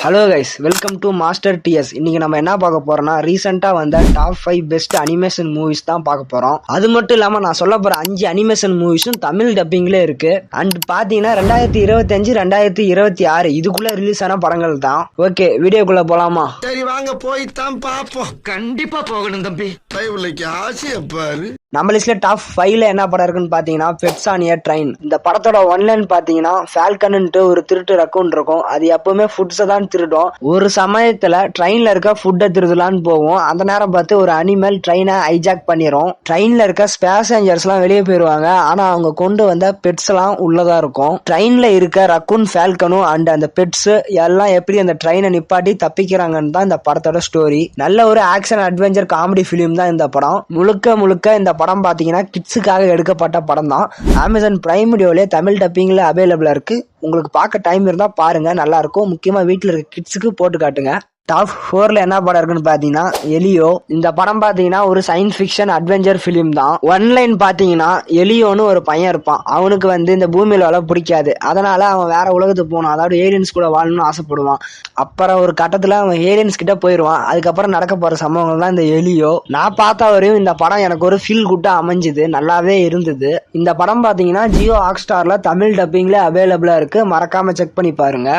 Hello guys, welcome to master DS. இன்னைக்கு நம்ம என்ன பார்க்க போறோம்னா, ரீசெண்டா வந்த டாப் 5 பெஸ்ட் அனிமேஷன் மூவிஸ் தான் பார்க்க போறோம். அது மட்டும் இல்லாம நான் சொல்ல போற 5 அனிமேஷன் மூவிஸும் தமிழ் டப்பிங்ல இருக்கு. அண்ட் பாத்தீங்கன்னா 2025 2026 இதுக்குள்ள ரிலீஸ் ஆன படங்கள் தான். ஓகே, வீடியோக்குள்ள போலாமா? சரி வாங்க போய் தான் பாப்போம். கண்டிப்பா போகணும் தம்பி. டைவ்லைக்கு ஆசைய பாரு. நம்ம லிஸ்ட்ல டாப் 5ல என்ன படம் இருக்குன்னு பாத்தீங்கன்னா பெட்ஸ் ஆன் எ ட்ரெயின். இந்த படத்தோட ஒன்லைன் பாத்தீங்கன்னா ஃபால்கன்ட்டு ஒரு திருட்டு ரக்கூன் இருக்கும். அது எப்பவுமே ஃபுட்ஸை தான் திருடும். ஒரு சமயத்துல ட்ரெயின்ல இருக்க ஃபுட்டை திருடலான்னு போவோம். அந்த நேரம் பார்த்து ஒரு அனிமல் ட்ரெயினை ஹைஜாக் பண்ணிரும். ட்ரெயின்ல இருக்க பேசஞ்சர்ஸ் எல்லாம் வெளியே போயிருவாங்க. ஆனா அவங்க கொண்டு வந்த பெட்ஸ் எல்லாம் உள்ளதா இருக்கும். ட்ரெயின்ல இருக்க ரக்கூன், ஃபால்கனும் அண்ட் அந்த பெட்ஸ் எல்லாம் எப்படி அந்த ட்ரெயினை நிப்பாட்டி தப்பிக்கிறாங்கன்னு தான் இந்த படத்தோட ஸ்டோரி. நல்ல ஒரு ஆக்ஷன் அட்வென்ச்சர் காமெடி பிலிம் தான் இந்த படம். முழுக்க முழுக்க இந்த படம் பாத்தீங்கன்னா கிட்ஸுக்காக எடுக்கப்பட்ட படம் தான். அமேசான் பிரைம் வீடியோலயே தமிழ் டப்பிங்ல அவைலபிளா இருக்கு. உங்களுக்கு பார்க்க டைம் இருந்தா பாருங்க, நல்லா இருக்கும். முக்கியமா வீட்டுல இருக்க கிட்ஸுக்கு போட்டு காட்டுங்க. டாப் 4ல என்ன படம் இருக்குன்னு பாத்தீங்கன்னா எலியோ. இந்த படம் பாத்தீங்கன்னா ஒரு சயின்ஸ் ஃபிக்ஷன் அட்வென்ச்சர் பிலிம் தான். ஒன்லைன் பாத்தீங்கன்னா எலியோன்னு ஒரு பையன் இருப்பான். அவனுக்கு இந்த பூமியில வாழ பிடிக்காது. அதனால அவன் வேற உலகத்துக்கு போகணும், அதாவது ஏலியன்ஸ் கூட வாழணும்னு ஆசைப்படுவான். அப்புறம் ஒரு கட்டத்துல அவன் ஏலியன்ஸ் கிட்ட போயிருவான். அதுக்கப்புறம் நடக்க போற சம்பவங்கள் தான் இந்த எலியோ. நான் பார்த்த வரையும் இந்த படம் எனக்கு ஒரு ஃபீல் குட்டா அமைஞ்சுது, நல்லாவே இருந்தது. இந்த படம் பாத்தீங்கன்னா ஜியோ ஹாட்ஸ்டார்ல தமிழ் டப்பிங்ல அவைலபிளா இருக்கு. மறக்காம செக் பண்ணி பாருங்க.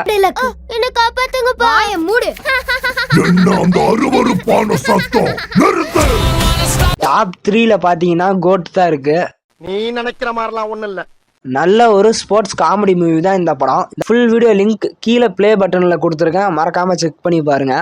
டாப் 3ல பாத்தீங்கன்னா கோட் தான் இருக்கு. நீ நினைக்கிற மாதிரிலாம் ஒண்ணும் இல்ல. நல்ல ஒரு ஸ்போர்ட்ஸ் காமெடி மூவி தான் இந்த படம். ஃபுல் வீடியோ லிங்க் கீழே பிளே பட்டன்ல கொடுத்துருக்கேன், மறக்காம செக் பண்ணி பாருங்க.